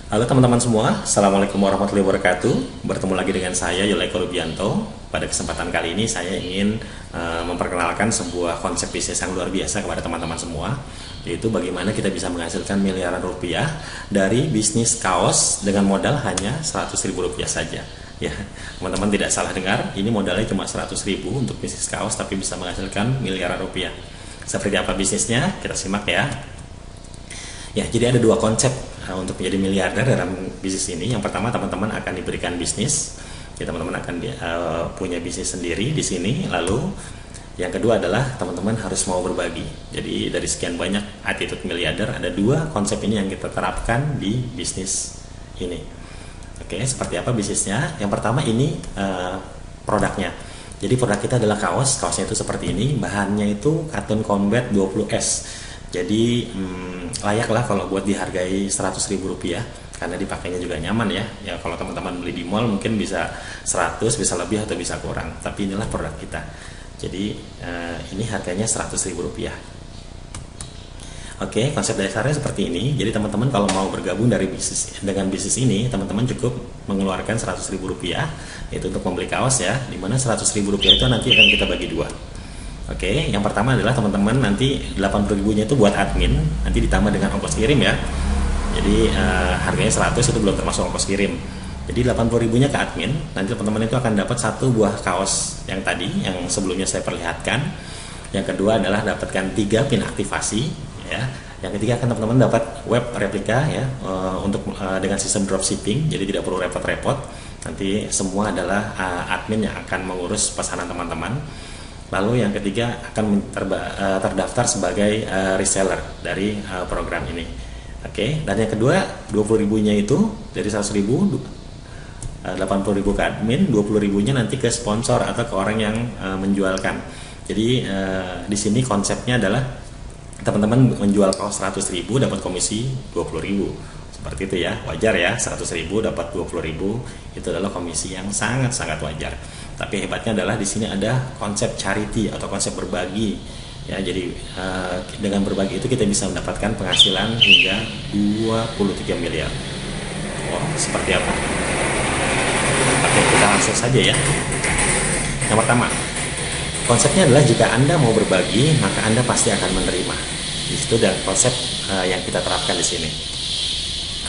Halo teman-teman semua, Assalamualaikum warahmatullahi wabarakatuh. Bertemu lagi dengan saya Yuleko Rubianto. Pada kesempatan kali ini saya ingin memperkenalkan sebuah konsep bisnis yang luar biasa kepada teman-teman semua, yaitu bagaimana kita bisa menghasilkan miliaran rupiah dari bisnis kaos dengan modal hanya 100.000 rupiah saja. Ya, teman-teman tidak salah dengar, ini modalnya cuma 100.000 untuk bisnis kaos tapi bisa menghasilkan miliaran rupiah. Seperti apa bisnisnya? Kita simak ya. Ya, jadi ada dua konsep untuk menjadi miliarder dalam bisnis ini. Yang pertama, teman-teman akan diberikan bisnis. Ya, teman-teman akan punya bisnis sendiri di sini. Lalu yang kedua adalah teman-teman harus mau berbagi. Jadi dari sekian banyak attitude miliarder, ada dua konsep ini yang kita terapkan di bisnis ini. Oke, seperti apa bisnisnya? Yang pertama ini produknya. Jadi produk kita adalah kaos. Kaosnya itu seperti ini. Bahannya itu Cotton Combat 20S. Jadi layaklah kalau buat dihargai 100.000 rupiah karena dipakainya juga nyaman ya. Ya kalau teman-teman beli di mall mungkin bisa 100, bisa lebih atau bisa kurang. Tapi inilah produk kita. Jadi ini harganya 100.000 rupiah. Oke, konsep dasarnya seperti ini. Jadi teman-teman kalau mau bergabung dengan bisnis ini, teman-teman cukup mengeluarkan 100.000 rupiah itu untuk membeli kaos ya. Dimana 100.000 rupiah itu nanti akan kita bagi dua. Oke, yang pertama adalah teman-teman nanti 80.000-nya itu buat admin, nanti ditambah dengan ongkos kirim ya. Jadi harganya 100 itu belum termasuk ongkos kirim. Jadi 80.000-nya ke admin, nanti teman-teman itu akan dapat satu buah kaos yang tadi, yang sebelumnya saya perlihatkan. Yang kedua adalah dapatkan 3 pin aktivasi ya. Yang ketiga akan teman-teman dapat web replika ya untuk dengan sistem dropshipping, jadi tidak perlu repot-repot. Nanti semua adalah admin yang akan mengurus pesanan teman-teman. Lalu yang ketiga akan terdaftar sebagai reseller dari program ini. Oke, dan yang kedua 20.000-nya itu dari 100.000, 80.000 ke admin, 20.000-nya nanti ke sponsor atau ke orang yang menjualkan. Jadi di sini konsepnya adalah teman-teman menjual kaos 100.000 dapat komisi 20.000. Seperti itu ya, wajar ya, 100.000 dapat 20.000 itu adalah komisi yang sangat-sangat wajar. Tapi hebatnya adalah di sini ada konsep charity atau konsep berbagi ya. Jadi dengan berbagi itu kita bisa mendapatkan penghasilan hingga 23 miliar. Wow, seperti apa? Oke, kita langsung saja ya. Yang pertama, konsepnya adalah jika Anda mau berbagi, maka Anda pasti akan menerima. Di situ ada konsep yang kita terapkan di sini.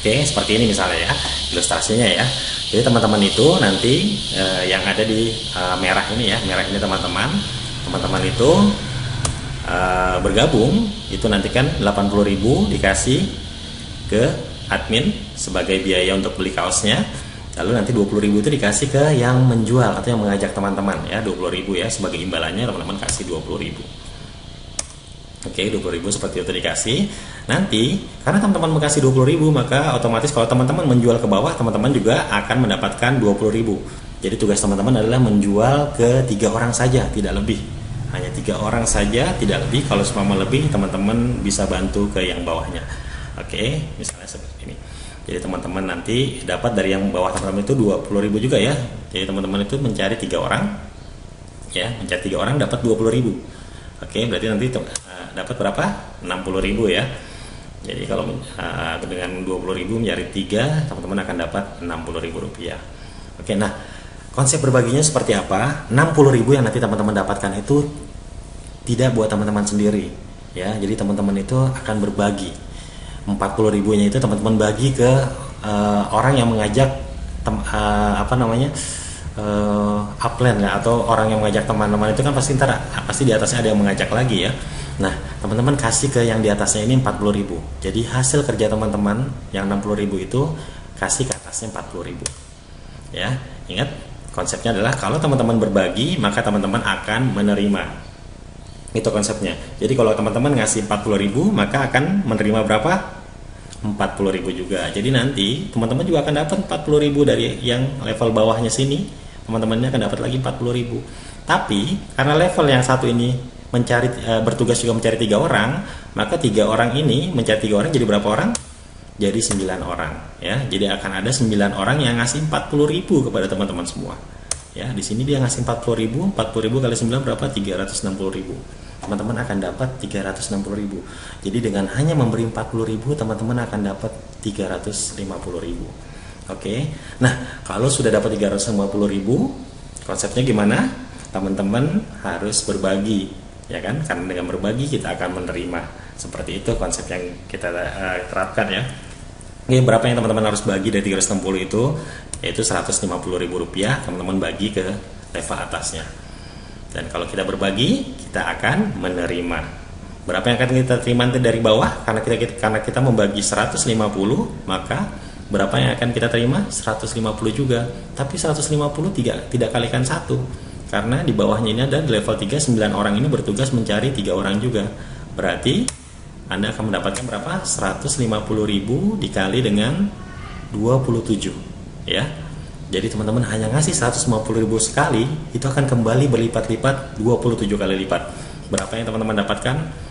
Oke, seperti ini misalnya ya, ilustrasinya ya. Jadi teman-teman itu nanti yang ada di merah ini ya, merah ini teman-teman itu bergabung, itu nanti kan 80.000 dikasih ke admin sebagai biaya untuk beli kaosnya. Lalu nanti 20.000 itu dikasih ke yang menjual atau yang mengajak teman-teman ya, 20.000 ya sebagai imbalannya teman-teman kasih 20.000. Oke, 20.000 seperti itu dikasih. Nanti karena teman-teman mengasih 20.000, maka otomatis kalau teman-teman menjual ke bawah, teman-teman juga akan mendapatkan 20.000. Jadi tugas teman-teman adalah menjual ke 3 orang saja, tidak lebih. Hanya 3 orang saja, tidak lebih. Kalau semua lebih, teman-teman bisa bantu ke yang bawahnya. Oke, misalnya seperti ini. Jadi teman-teman nanti dapat dari yang bawah teman-teman itu 20.000 juga ya. Jadi teman-teman itu mencari 3 orang, ya, mencari 3 orang dapat 20.000. Oke, berarti nanti dapat berapa? 60.000 ya. Jadi kalau dengan 20.000 mencari 3, teman-teman akan dapat 60.000 rupiah. Oke, nah konsep berbaginya seperti apa? 60.000 yang nanti teman-teman dapatkan itu tidak buat teman-teman sendiri ya. Jadi teman-teman itu akan berbagi. 40.000-nya itu teman-teman bagi ke orang yang mengajak upline ya, atau orang yang mengajak teman-teman itu kan pasti di atasnya ada yang mengajak lagi ya. Nah, teman-teman kasih ke yang di atasnya ini 40.000. Jadi hasil kerja teman-teman yang 60.000 itu kasih ke atasnya 40.000. Ya, ingat konsepnya adalah kalau teman-teman berbagi, maka teman-teman akan menerima. Itu konsepnya. Jadi kalau teman-teman ngasih 40.000, maka akan menerima berapa? 40.000 juga. Jadi nanti teman-teman juga akan dapat 40.000 dari yang level bawahnya sini. Teman-temannya akan dapat lagi 40.000. Tapi karena level yang satu ini bertugas juga mencari 3 orang, maka 3 orang ini mencari 3 orang jadi berapa orang? Jadi 9 orang ya. Jadi akan ada 9 orang yang ngasih 40.000 kepada teman-teman semua. Ya, di sini dia ngasih 40.000 kali 9 berapa? 360.000. Teman-teman akan dapat 360.000. Jadi dengan hanya memberi 40.000, teman-teman akan dapat 350.000. Oke. Nah, kalau sudah dapat 350.000, konsepnya gimana? Teman-teman harus berbagi, ya kan? Karena dengan berbagi kita akan menerima. Seperti itu konsep yang kita terapkan ya. Oke, berapa yang teman-teman harus bagi dari 360 itu? Yaitu Rp150.000, teman-teman bagi ke level atasnya. Dan kalau kita berbagi, kita akan menerima. Berapa yang akan kita terima nanti dari bawah? Karena kita membagi 150, maka berapa yang akan kita terima? 150 juga. Tapi 150 tidak kalikan 1. Karena di bawahnya ini ada di level 3, 9 orang ini bertugas mencari 3 orang juga. Berarti Anda akan mendapatkan berapa? 150.000 dikali dengan 27, ya. Jadi teman-teman hanya ngasih 150.000 sekali, itu akan kembali berlipat-lipat 27 kali lipat. Berapa yang teman-teman dapatkan?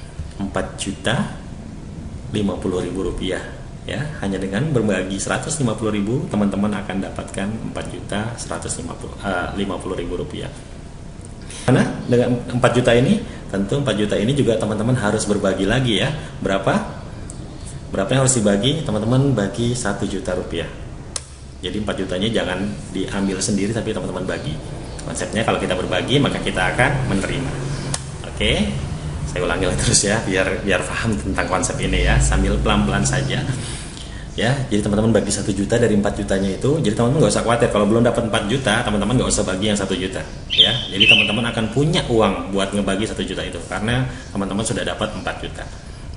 4.050.000 rupiah, ya. Hanya dengan berbagi 150.000, teman-teman akan dapatkan 4.150.000 rupiah. Karena dengan 4 juta ini, tentu 4 juta ini juga teman-teman harus berbagi lagi ya. Berapa yang harus dibagi? Teman-teman bagi 1 juta rupiah. Jadi 4 jutanya jangan diambil sendiri, tapi teman-teman bagi. Konsepnya kalau kita berbagi, maka kita akan menerima. Oke, saya ulangi lagi terus ya, biar paham tentang konsep ini ya, sambil pelan-pelan saja. Ya, jadi teman-teman bagi 1 juta dari 4 jutanya itu. Jadi teman-teman nggak usah khawatir kalau belum dapat 4 juta, teman-teman nggak usah bagi yang 1 juta. Ya, jadi teman-teman akan punya uang buat ngebagi 1 juta itu karena teman-teman sudah dapat 4 juta.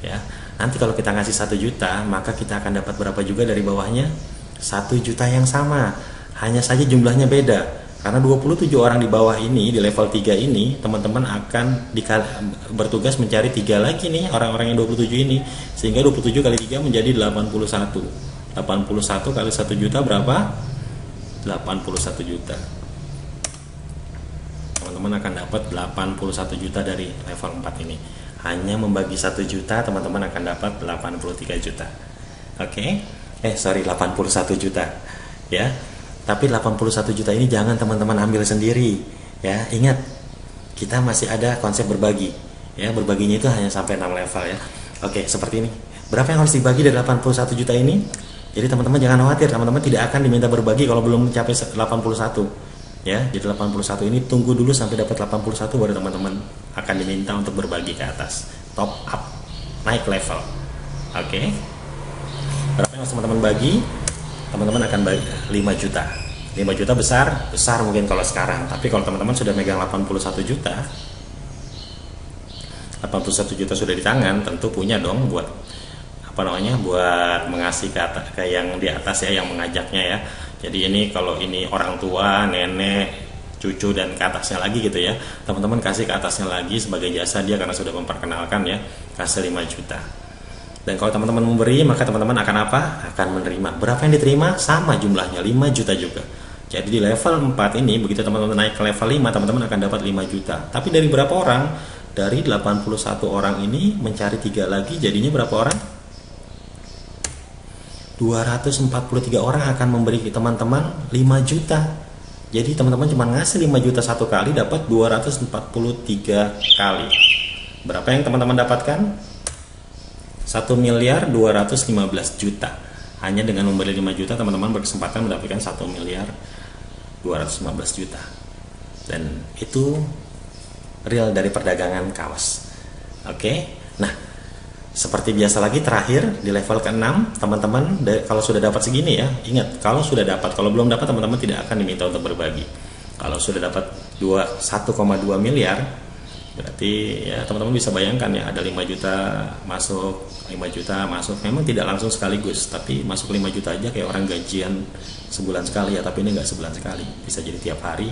Ya, nanti kalau kita ngasih 1 juta, maka kita akan dapat berapa juga dari bawahnya? 1 juta yang sama, hanya saja jumlahnya beda. Karena 27 orang di bawah ini, di level 3 ini, teman-teman akan bertugas mencari 3 lagi nih, orang-orang yang 27 ini. Sehingga 27 kali 3 menjadi 81. 81 kali 1 juta berapa? 81 juta. Teman-teman akan dapat 81 juta dari level 4 ini. Hanya membagi 1 juta, teman-teman akan dapat 83 juta. Oke? 81 juta. Ya. Tapi 81 juta ini jangan teman-teman ambil sendiri. Ya, ingat, kita masih ada konsep berbagi. Ya, berbaginya itu hanya sampai 6 level ya. Oke, seperti ini. Berapa yang harus dibagi dari 81 juta ini? Jadi teman-teman jangan khawatir, teman-teman tidak akan diminta berbagi kalau belum mencapai 81. Ya, jadi 81 ini tunggu dulu sampai dapat 81 baru teman-teman akan diminta untuk berbagi ke atas. Top up, naik level. Oke. Berapa yang harus teman-teman bagi? Teman-teman akan bagi 5 juta. 5 juta besar mungkin kalau sekarang. Tapi kalau teman-teman sudah megang 81 juta, 81 juta sudah di tangan, tentu punya dong buat buat mengasih ke yang di atas ya, yang mengajaknya ya. Jadi ini kalau ini orang tua, nenek, cucu dan ke atasnya lagi gitu ya. Teman-teman kasih ke atasnya lagi sebagai jasa dia karena sudah memperkenalkan ya, kasih 5 juta. Dan kalau teman-teman memberi, maka teman-teman akan apa? Akan menerima. Berapa yang diterima? Sama jumlahnya, 5 juta juga. Jadi di level 4 ini, begitu teman-teman naik ke level 5, teman-teman akan dapat 5 juta. Tapi dari berapa orang? Dari 81 orang ini mencari 3 lagi, jadinya berapa orang? 243 orang akan memberi teman-teman 5 juta. Jadi teman-teman cuma ngasih 5 juta satu kali, dapat 243 kali. Berapa yang teman-teman dapatkan? 1.215.000.000. Hanya dengan memberi 5 juta, teman-teman berkesempatan mendapatkan 1.215.000.000. Dan itu real dari perdagangan kaos. Oke. Nah, seperti biasa lagi terakhir di level ke-6, teman-teman kalau sudah dapat segini ya, ingat kalau sudah dapat, kalau belum dapat teman-teman tidak akan diminta untuk berbagi. Kalau sudah dapat 1,2 miliar, berarti ya teman-teman bisa bayangkan ya, ada 5 juta masuk, 5 juta masuk. Memang tidak langsung sekaligus, tapi masuk 5 juta aja kayak orang gajian sebulan sekali ya, tapi ini nggak sebulan sekali, bisa jadi tiap hari,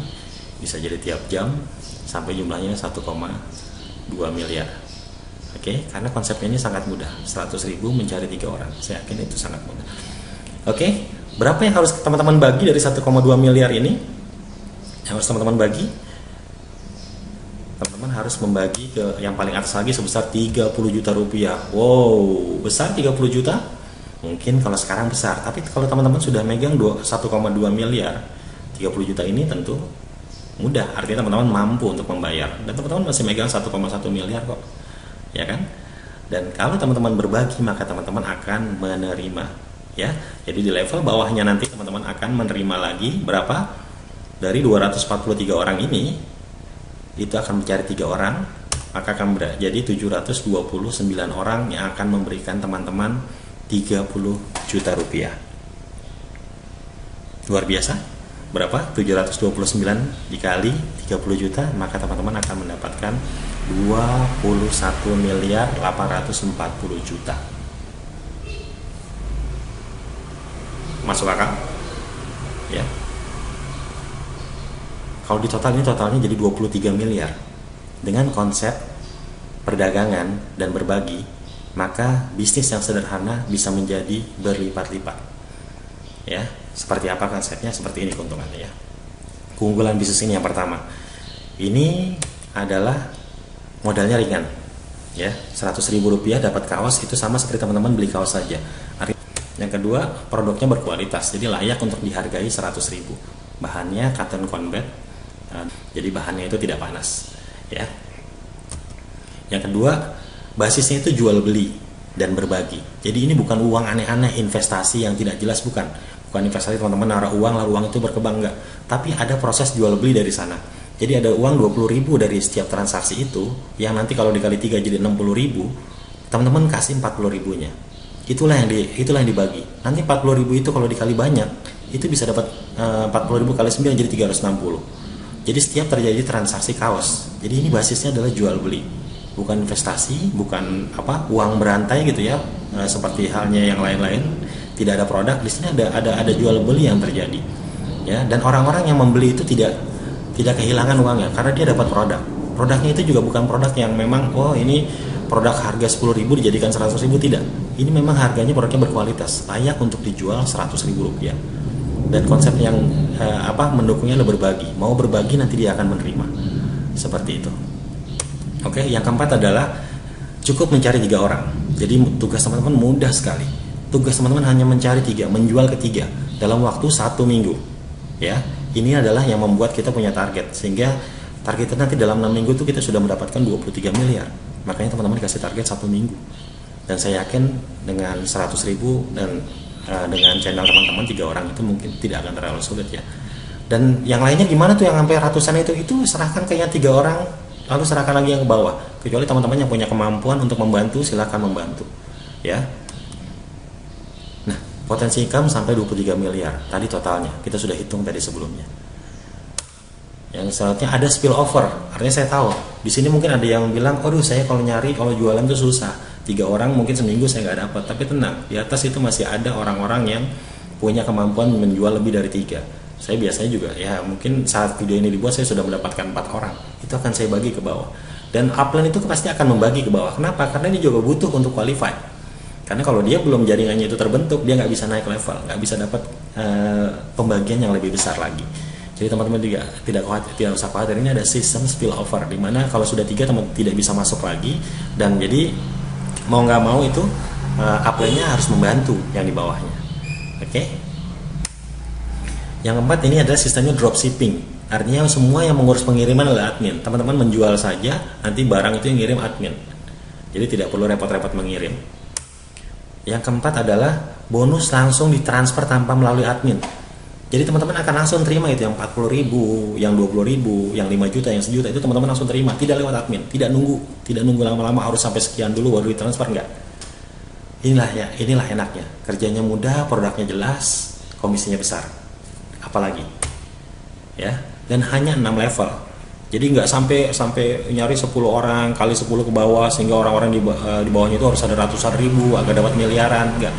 bisa jadi tiap jam, sampai jumlahnya 1,2 miliar. Oke, karena konsepnya ini sangat mudah, 100.000 mencari 3 orang, saya yakin itu sangat mudah. Oke, berapa yang harus teman-teman bagi dari 1,2 miliar ini? Yang harus teman-teman bagi? Teman-teman harus membagi ke yang paling atas lagi sebesar 30 juta rupiah. Wow, besar 30 juta? Mungkin kalau sekarang besar, tapi kalau teman-teman sudah megang 1,2 miliar, 30 juta ini tentu mudah. Artinya teman-teman mampu untuk membayar. Dan teman-teman masih megang 1,1 miliar kok, ya kan? Dan kalau teman-teman berbagi, maka teman-teman akan menerima. ya. Jadi di level bawahnya nanti teman-teman akan menerima lagi berapa? Dari 243 orang ini itu akan mencari 3 orang, maka akan jadi 729 orang yang akan memberikan teman-teman 30 juta rupiah. Luar biasa. Berapa? 729 dikali 30 juta, maka teman-teman akan mendapatkan 21 miliar 840 juta. Masuk akal? Ya. Kalau di total ini totalnya jadi 23 miliar. Dengan konsep perdagangan dan berbagi, maka bisnis yang sederhana bisa menjadi berlipat-lipat. Ya, seperti apa konsepnya? Seperti ini keuntungannya ya. Keunggulan bisnis ini yang pertama, ini adalah modalnya ringan. Ya, 100.000 rupiah dapat kaos, itu sama seperti teman-teman beli kaos saja. Yang kedua, produknya berkualitas, jadi layak untuk dihargai 100.000. Bahannya cotton combat, jadi bahannya itu tidak panas. Ya. Yang kedua, basisnya itu jual beli dan berbagi. Jadi ini bukan uang aneh-aneh, investasi yang tidak jelas, bukan investasi teman-teman naruh uang lalu uang itu berkembang, enggak. Tapi ada proses jual beli dari sana. Jadi ada uang 20.000 dari setiap transaksi itu, yang nanti kalau dikali 3 jadi 60.000, teman-teman kasih 40.000-nya. Itulah yang dibagi. Nanti 40.000 itu kalau dikali banyak, itu bisa dapat 40.000 kali 9 jadi 360. Jadi setiap terjadi transaksi kaos. Jadi ini basisnya adalah jual beli, bukan investasi, bukan uang berantai gitu ya, seperti halnya yang lain-lain. Tidak ada produk, di sini ada jual beli yang terjadi. Ya, dan orang-orang yang membeli itu tidak kehilangan uangnya karena dia dapat produk. Produknya itu juga bukan produk yang memang ini produk harga 10.000 dijadikan 100.000, tidak. Ini memang harganya produknya berkualitas, layak untuk dijual 100.000 rupiah. Dan konsep yang mendukungnya adalah berbagi. Mau berbagi nanti dia akan menerima. Seperti itu. Oke, yang keempat adalah cukup mencari 3 orang. Jadi tugas teman-teman mudah sekali. Tugas teman-teman hanya mencari 3, menjual ke 3 dalam waktu 1 minggu. Ya, ini adalah yang membuat kita punya target, sehingga targetnya nanti dalam 6 minggu itu kita sudah mendapatkan 23 miliar. Makanya teman-teman dikasih target 1 minggu. Dan saya yakin dengan 100.000 dan dengan channel teman-teman 3 orang itu mungkin tidak akan terlalu sulit ya. Dan yang lainnya gimana tuh yang sampai ratusan itu serahkan ke yang 3 orang, lalu serahkan lagi yang ke bawah. Kecuali teman-teman yang punya kemampuan untuk membantu, silakan membantu. Ya. Nah, potensi income sampai 23 miliar. Tadi totalnya kita sudah hitung tadi sebelumnya. Yang selanjutnya ada spill over. Artinya saya tahu di sini mungkin ada yang bilang, "Aduh, saya kalau jualan itu susah. 3 orang mungkin seminggu saya nggak dapat." Tapi tenang, di atas itu masih ada orang-orang yang punya kemampuan menjual lebih dari 3. Saya biasanya juga ya, mungkin saat video ini dibuat saya sudah mendapatkan 4 orang. Itu akan saya bagi ke bawah. Dan upline itu pasti akan membagi ke bawah. Kenapa? Karena dia juga butuh untuk qualify. Karena kalau dia belum jaringannya itu terbentuk, dia nggak bisa naik level, nggak bisa dapat pembagian yang lebih besar lagi. Jadi teman-teman juga tidak usah khawatir, ini ada sistem spillover di mana kalau sudah 3 teman tidak bisa masuk lagi, dan jadi mau nggak mau itu upline-nya harus membantu yang di bawahnya. Oke. Yang keempat ini adalah sistemnya dropshipping. Artinya semua yang mengurus pengiriman adalah admin. Teman-teman menjual saja, nanti barang itu yang ngirim admin. Jadi tidak perlu repot-repot mengirim. Yang keempat adalah bonus langsung ditransfer tanpa melalui admin. Jadi teman-teman akan langsung terima itu yang 40.000, yang 20.000, yang 5 juta, yang 1 juta itu teman-teman langsung terima, tidak lewat admin, tidak nunggu lama-lama harus sampai sekian dulu baru ditransfer, enggak. Inilah enaknya. Kerjanya mudah, produknya jelas, komisinya besar. Apalagi. Ya, dan hanya 6 level. Jadi nggak sampai nyari 10 orang kali 10 ke bawah sehingga orang-orang di bawahnya itu harus ada ratusan ribu agar dapat miliaran, enggak.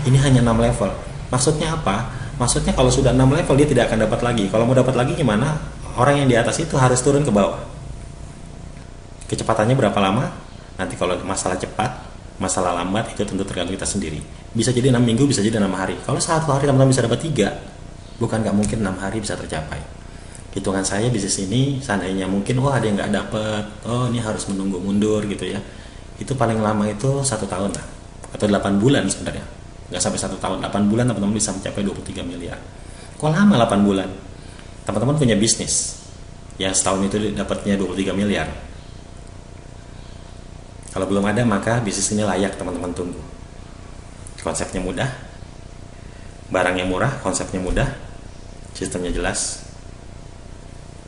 Ini hanya 6 level. Maksudnya apa? Maksudnya kalau sudah 6 level dia tidak akan dapat lagi. Kalau mau dapat lagi gimana? Orang yang di atas itu harus turun ke bawah. Kecepatannya berapa lama? Nanti kalau masalah cepat, masalah lambat itu tentu tergantung kita sendiri. Bisa jadi 6 minggu, bisa jadi 6 hari. Kalau 1 hari teman-teman bisa dapat 3, bukan nggak mungkin 6 hari bisa tercapai. Hitungan saya bisnis ini seandainya mungkin ada yang nggak dapat, ini harus menunggu mundur gitu ya. Itu paling lama itu 1 tahun lah, atau 8 bulan sebenarnya. Nggak sampai 1 tahun, 8 bulan teman-teman bisa mencapai 23 miliar. Kok lama 8 bulan? Teman-teman punya bisnis yang setahun itu dapatnya 23 miliar. Kalau belum ada, maka bisnis ini layak teman-teman tunggu. Konsepnya mudah, barangnya murah, konsepnya mudah, sistemnya jelas.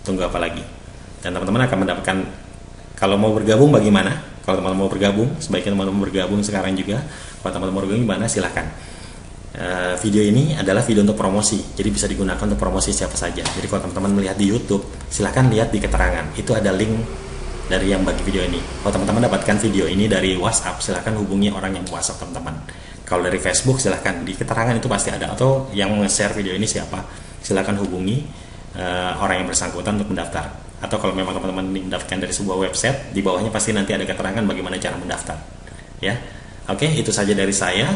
Tunggu apa lagi? Dan teman-teman akan mendapatkan, kalau mau bergabung bagaimana? Kalau teman-teman mau bergabung, sebaiknya teman-teman bergabung sekarang juga. Kalau teman-teman mau bergabung gimana? Silahkan. Video ini adalah video untuk promosi, jadi bisa digunakan untuk promosi siapa saja. Jadi kalau teman-teman melihat di YouTube, silahkan lihat di keterangan, itu ada link dari yang bagi video ini. Kalau teman-teman dapatkan video ini dari WhatsApp, silahkan hubungi orang yang WhatsApp teman-teman. Kalau dari Facebook, silahkan di keterangan itu pasti ada, atau yang nge-share video ini siapa, silahkan hubungi orang yang bersangkutan untuk mendaftar. Atau kalau memang teman-teman mendaftarkan dari sebuah website, di bawahnya pasti nanti ada keterangan bagaimana cara mendaftar. Ya, oke, itu saja dari saya.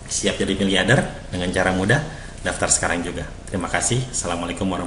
Siap jadi miliarder dengan cara mudah, daftar sekarang juga. Terima kasih. Assalamualaikum warahmatullahi wabarakatuh.